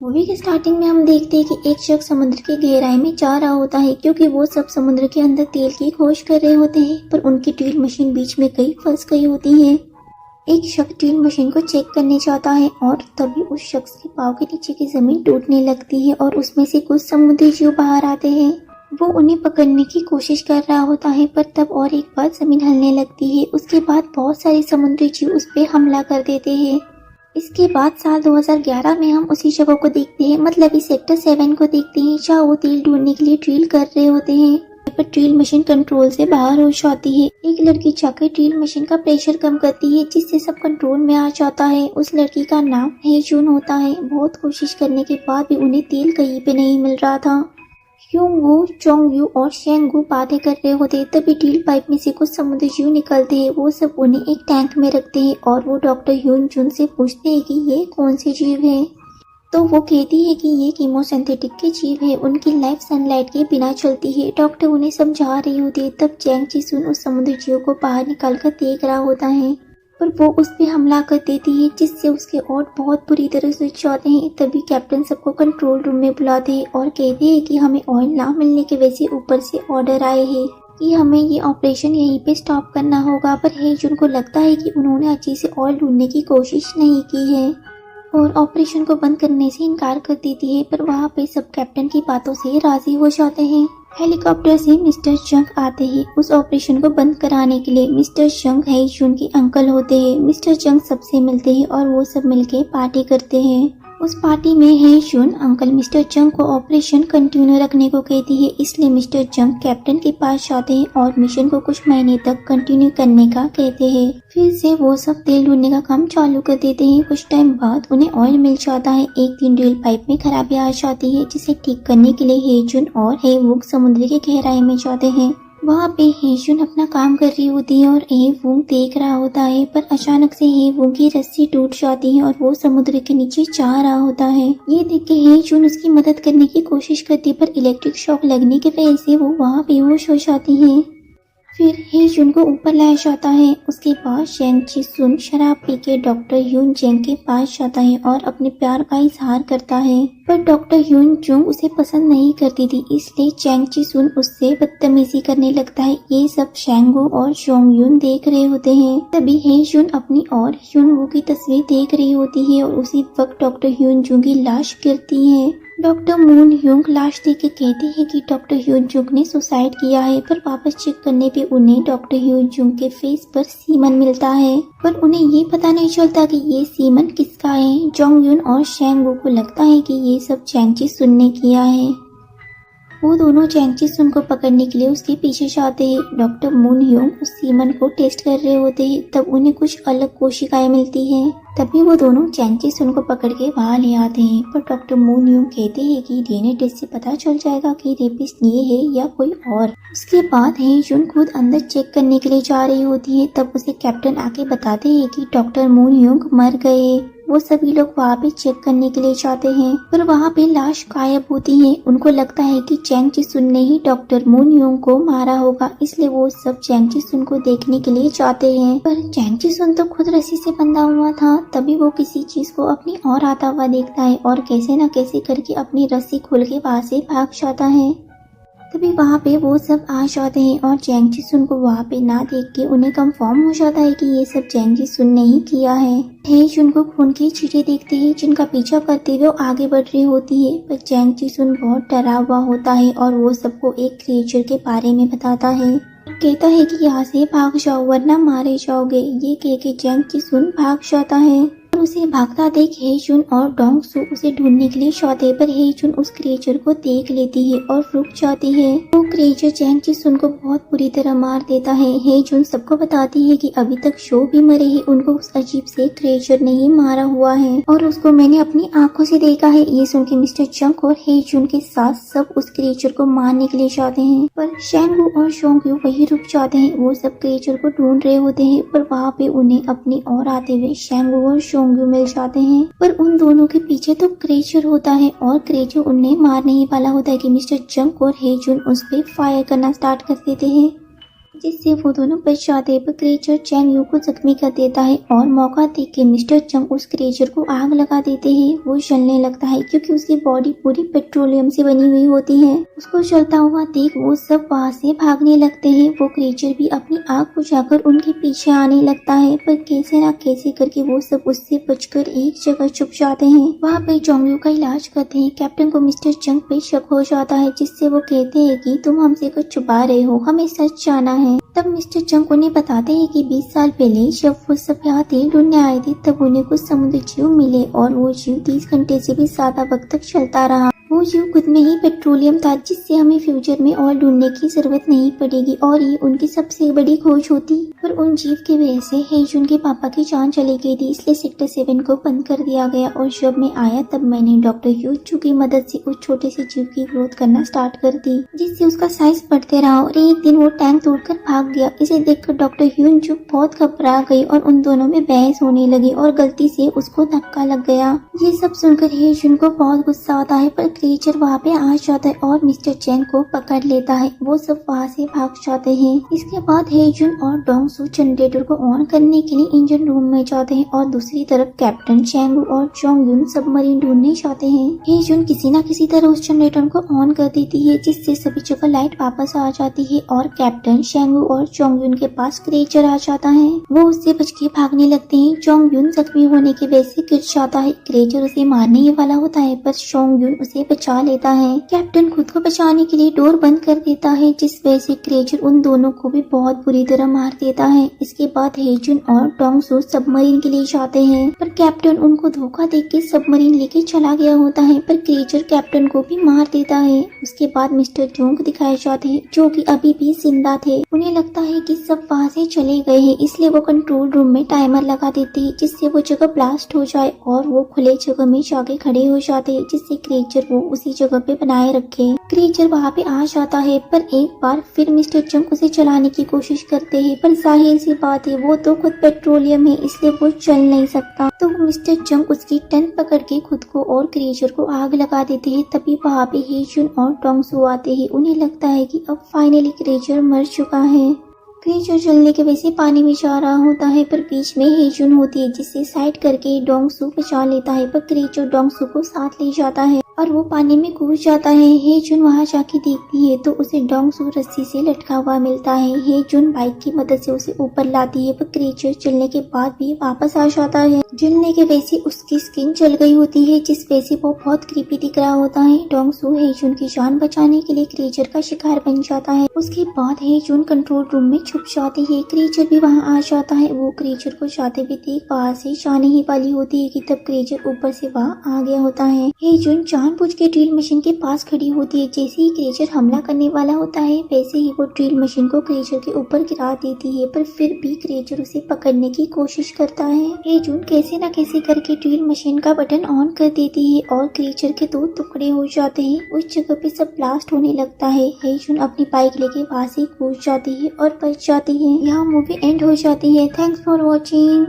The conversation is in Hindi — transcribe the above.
मूवी के स्टार्टिंग में हम देखते हैं कि एक शख्स समुद्र की गहराई में जा रहा होता है क्योंकि वो सब समुद्र के अंदर तेल की खोज कर रहे होते हैं, पर उनकी ड्रिल मशीन बीच में कहीं फंस गई होती है। एक शख्स ड्रिल मशीन को चेक करने जाता है और तभी उस शख्स के पाँव के नीचे की जमीन टूटने लगती है और उसमें से कुछ समुद्री जीव बाहर आते हैं। वो उन्हें पकड़ने की कोशिश कर रहा होता है, पर तब और एक बार जमीन हिलने लगती है। उसके बाद बहुत सारे समुद्री जीव उस पर हमला कर देते हैं। इसके बाद साल 2011 में हम उसी जगह को देखते हैं, मतलब इस सेक्टर 7 को देखते हैं, जहाँ वो तेल ढूंढने के लिए ड्रिल कर रहे होते हैं। पर ड्रिल मशीन कंट्रोल से बाहर हो जाती है। एक लड़की जाकर ड्रिल मशीन का प्रेशर कम करती है, जिससे सब कंट्रोल में आ जाता है। उस लड़की का नाम हेजून होता है। बहुत कोशिश करने के बाद भी उन्हें तेल कहीं पे नहीं मिल रहा था। ह्यूंगवू, चोंगयू और शेंगू बातें कर रहे होते, तभी ड्रिल पाइप में से कुछ समुद्री जीव निकलते हैं। वो सब उन्हें एक टैंक में रखते हैं और वो डॉक्टर ह्यूनजुन से पूछते हैं कि ये कौन से जीव हैं। तो वो कहती है कि ये कीमोसिंथेटिक के जीव है, उनकी लाइफ सनलाइट के बिना चलती है। डॉक्टर उन्हें समझा रही होती है, तब चैंग चिसुन उस समुद्री जीव को बाहर निकाल कर देख रहा होता है, पर वो उस पे हमला कर देती है, जिससे उसके ओट बहुत बुरी तरह से जाते हैं। तभी कैप्टन सबको कंट्रोल रूम में बुलाते हैं और कहते हैं कि हमें ऑयल ना मिलने की वजह से ऊपर से ऑर्डर आए हैं कि हमें ये ऑपरेशन यहीं पे स्टॉप करना होगा। पर हेजुन को लगता है कि उन्होंने अच्छे से ऑयल ढूंढने की कोशिश नहीं की है और ऑपरेशन को बंद करने से इनकार कर देती है। पर वहाँ पे सब कैप्टन की बातों से राजी हो जाते हैं। हेलीकॉप्टर से मिस्टर जंग आते हैं उस ऑपरेशन को बंद कराने के लिए। मिस्टर जंग हेजुन के अंकल होते हैं। मिस्टर जंग सबसे मिलते हैं और वो सब मिलके पार्टी करते हैं। उस पार्टी में हेजुन अंकल मिस्टर जंग को ऑपरेशन कंटिन्यू रखने को कहती है, इसलिए मिस्टर जंग कैप्टन के पास जाते हैं और मिशन को कुछ महीने तक कंटिन्यू करने का कहते हैं। फिर से वो सब तेल ढूंढने का काम चालू कर देते हैं। कुछ टाइम बाद उन्हें ऑयल मिल जाता है। एक दिन ड्रिल पाइप में खराबी आ जाती है, जिसे ठीक करने के लिए हेजुन और हेवुक समुद्र की गहराई में जाते हैं। वहाँ पे हेजुन अपना काम कर रही होती है और हेवुक देख रहा होता है, पर अचानक से हेवुक की रस्सी टूट जाती है और वो समुद्र के नीचे जा रहा होता है। ये देख के हेजुन उसकी मदद करने की कोशिश करती है, पर इलेक्ट्रिक शॉक लगने की वजह से वो वहाँ बेहोश हो जाती है। फिर हेजुन को ऊपर लाया जाता है। उसके बाद शेंग चिसुन शराब पी के डॉक्टर ह्यून जेंग के पास जाता है और अपने प्यार का इजहार करता है, पर डॉक्टर ह्यून जुंग उसे पसंद नहीं करती थी, इसलिए चैंग चिसुन उससे बदतमीजी करने लगता है। ये सब शेंगू और शोंगयुन देख रहे होते हैं। तभी हेजुन अपनी और ह्यूनवू की तस्वीर देख रही होती है और उसी वक्त डॉक्टर ह्यून जुंग की लाश गिरती है। डॉक्टर मून ह्यूंग लाश देख के कहते हैं कि डॉक्टर ह्यूनजुंग ने सुसाइड किया है, पर वापस चेक करने पे उन्हें डॉक्टर ह्यूनजुंग के फेस पर सीमन मिलता है, पर उन्हें ये पता नहीं चलता कि ये सीमन किसका है। जोंगयुन और शेंगू को लगता है कि ये सब चैंग चिसुन ने किया है। वो दोनों चैंग चिसुन को पकड़ने के लिए उसके पीछे जाते हैं। डॉक्टर मून ह्यूंग उस सीमन को टेस्ट कर रहे होते हैं, तब उन्हें कुछ अलग कोशिकाएं मिलती हैं। तभी वो दोनों चैंग चिसुन को पकड़ के वहाँ ले आते हैं, पर डॉक्टर मून ह्यूंग कहते हैं कि डीएनए टेस्ट से पता चल जाएगा कि रेपिस्ट ये है या कोई और। उसके बाद हेजुन खुद अंदर चेक करने के लिए जा रही होती है, तब उसे कैप्टन आके बताते हैं कि डॉक्टर मून ह्यूंग मर गए। वो सभी लोग वहाँ पे चेक करने के लिए जाते हैं, पर वहाँ पे लाश गायब होती है। उनको लगता है कि चैंग चिसुन ने ही डॉक्टर मून ह्यूंग को मारा होगा, इसलिए वो सब चैंग चिसुन को देखने के लिए जाते हैं। पर चैंग चिसुन तो खुद रस्सी से बंधा हुआ था। तभी वो किसी चीज को अपनी ओर आता हुआ देखता है और कैसे न कैसे करके अपनी रस्सी खोल के वहाँ से भाग जाता है। तभी वहाँ पे वो सब आ जाते हैं और चैंग चिसुन को वहाँ पे ना देख के उन्हें कंफर्म हो जाता है कि ये सब चैंग चिसुन ने ही किया है। हेजुन को खून की चीटें देखते हैं, जिनका पीछा करते हुए वो आगे बढ़ रही होती है, पर चैंग चिसुन बहुत डरा हुआ होता है और वो सबको एक क्रिएचर के बारे में बताता है। कहता है कि यहाँ से भाग जाओ वरना मारे जाओगे। ये कह के चैंग चिसुन भाग जाता है। उसे भागता देख हेजुन और डोंग सू उसे ढूंढने के लिए जाते, पर हेजुन उस क्रिएचर को देख लेती है और रुक जाती है। वो क्रिएचर चैंग चिसुन को बहुत बुरी तरह मार देता है। हेजुन सबको बताती है कि अभी तक शो भी मरे ही उनको उस अजीब से क्रिएचर ने ही मारा हुआ है और उसको मैंने अपनी आंखों से देखा है। ये सुन के मिस्टर जंग और हेजुन के साथ सब उस क्रिएचर को मारने के लिए जाते हैं, पर शेंगू और शोंगयू वही रुक जाते हैं। वो सब क्रिएचर को ढूंढ रहे होते हैं, पर वहाँ पे उन्हें अपनी ओर आते हुए शेंगू और शोंगयू मिल जाते हैं, पर उन दोनों के पीछे तो क्रिएचर होता है और क्रिएचर उन्हें मारने ही वाला होता है कि मिस्टर जंग और हेजुन उस पे फायर करना स्टार्ट कर देते हैं। जिससे वो दोनों बच जाते हैं। पर क्रिएचर चैंग यू को जख्मी कर देता है और मौका देख के मिस्टर चंग उस क्रिएचर को आग लगा देते हैं। वो जलने लगता है क्योंकि उसकी बॉडी पूरी पेट्रोलियम से बनी हुई होती है। उसको जलता हुआ देख वो सब वहाँ से भागने लगते हैं। वो क्रिएचर भी अपनी आग बुझाकर उनके पीछे आने लगता है, पर कैसे ना कैसे करके वो सब उससे बचकर एक जगह छुप जाते हैं। वहाँ पे चोंग यू का इलाज करते हैं। कैप्टन को मिस्टर चंग पे शक हो जाता है, जिससे वो कहते हैं कि तुम हमसे कुछ छुपा रहे हो, हमें सच जाना है। तब मिस्टर चंग उन्हें बताते हैं कि 20 साल पहले जब वो सब यहाँ तेल ढूंढने आए थे तब उन्हें कुछ समुद्री जीव मिले और वो जीव 30 घंटे से भी ज्यादा वक्त तक चलता रहा। वो जीव खुद में ही पेट्रोलियम था, जिससे हमें फ्यूचर में और ढूंढने की जरूरत नहीं पड़ेगी और ये उनकी सबसे बड़ी खोज होती। पर उन जीव की वजह से हेजुन के पापा की जान चली गई थी, इसलिए सेक्टर 7 को बंद कर दिया गया। और जब मैं आया तब मैंने डॉक्टर ह्यूचू की मदद से उस छोटे से जीव की ग्रोथ करना स्टार्ट कर दी, जिससे उसका साइज बढ़ते रहा और एक दिन वो टैंक तोड़कर भाग गया। इसे देखकर डॉक्टर ह्यूचू बहुत घबरा गई और उन दोनों में बहस होने लगी और गलती से उसको धक्का लग गया। ये सब सुनकर हेजुन को बहुत गुस्सा आता है, पर क्रिएचर वहाँ पे आ जाता है और मिस्टर चैंग को पकड़ लेता है। वो सब वहाँ से भाग जाते हैं। इसके बाद हेजुन और डोंगसू जनरेटर को ऑन करने के लिए इंजन रूम में जाते हैं और दूसरी तरफ कैप्टन चैंग और चोंग यून सबमरीन ढूंढने जाते हैं। हेजुन किसी न किसी तरह उस जनरेटर को ऑन कर देती है, जिससे सभी जगह लाइट वापस आ जाती है और कैप्टन चैंग और चोंग यून के पास क्रिएचर आ जाता है। वो उससे बच के भागने लगते हैं। चोंग यून जख्मी होने की वजह से गिर जाता है। क्रिएचर उसे मारने ही वाला होता है, पर चोंग यून उसे बचा लेता है। कैप्टन खुद को बचाने के लिए डोर बंद कर देता है, जिस वजह से क्रिएचर उन दोनों को भी बहुत बुरी तरह मार देता है। इसके बाद हेजुन और डोंगसू सबमरीन के लिए जाते हैं, पर कैप्टन उनको धोखा देके सबमरीन लेके चला गया होता है, पर क्रिएचर कैप्टन को भी मार देता है। उसके बाद मिस्टर जोंग दिखाए जाते हैं, जो कि अभी भी जिंदा थे। उन्हें लगता है कि सब वहाँ से चले गए हैं, इसलिए वो कंट्रोल रूम में टाइमर लगा देते हैं, जिससे वो जगह ब्लास्ट हो जाए और वो खुले जगह में जाके खड़े हो जाते हैं, जिससे क्रिएचर वो उसी जगह पे बनाए रखे। क्रिएचर वहाँ पे आ जाता है, पर एक बार फिर मिस्टर चंग उसे चलाने की कोशिश करते हैं, पर जाहिर सी बात है वो तो खुद पेट्रोलियम है, इसलिए वो चल नहीं सकता। तो मिस्टर चंग उसकी टन पकड़ के खुद को और क्रिएचर को आग लगा देते हैं। तभी वहाँ पे हेजुन और डोंगसू आते हैं। उन्हें लगता है कि अब फाइनली क्रिएचर मर चुका है। क्रिएचर जलने के वजह से पानी में जा रहा होता है, पर बीच में हेजुन होती है, जिससे साइड करके डोंगसू बचा लेता है। पर क्रिएचर डोंगसू को साथ ले जाता है और वो पानी में कूद जाता है। हेजुन वहाँ जाके देखती है तो उसे डोंगसू रस्सी से लटका हुआ मिलता है। हेजुन बाइक की मदद से उसे ऊपर लाती है, पर क्रिएचर जलने के बाद भी वापस आ जाता है। जलने के वजह से उसकी स्किन जल गई होती है, जिस वजह से वो बहुत क्रीपी दिख रहा होता है। डोंगसू हेजुन की जान बचाने के लिए क्रिएचर का शिकार बन जाता है। उसके बाद हेजुन कंट्रोल रूम में छुप जाती है। क्रिएचर भी वहाँ आ जाता है। वो क्रिएचर को जाते हुए देख वहाँ से जाने ही वाली होती है कि तब क्रिएचर ऊपर से वहाँ आ गया होता है। हेजुन जानबूझ के ड्रिल मशीन के पास खड़ी होती है। जैसे ही क्रिएचर हमला करने वाला होता है, वैसे ही वो ड्रिल मशीन को क्रिएचर के ऊपर गिरा देती है, पर फिर भी क्रिएचर उसे पकड़ने की कोशिश करता है। हेजुन कैसे न कैसे करके ड्रिल मशीन का बटन ऑन कर देती है और क्रिएचर के 2 टुकड़े हो जाते हैं। उस जगह पे सब ब्लास्ट होने लगता है। हेजुन अपनी बाइक लेके वहाँ से कूद जाती है और बच जाती है। यहाँ मूवी एंड हो जाती है। Thanks for watching.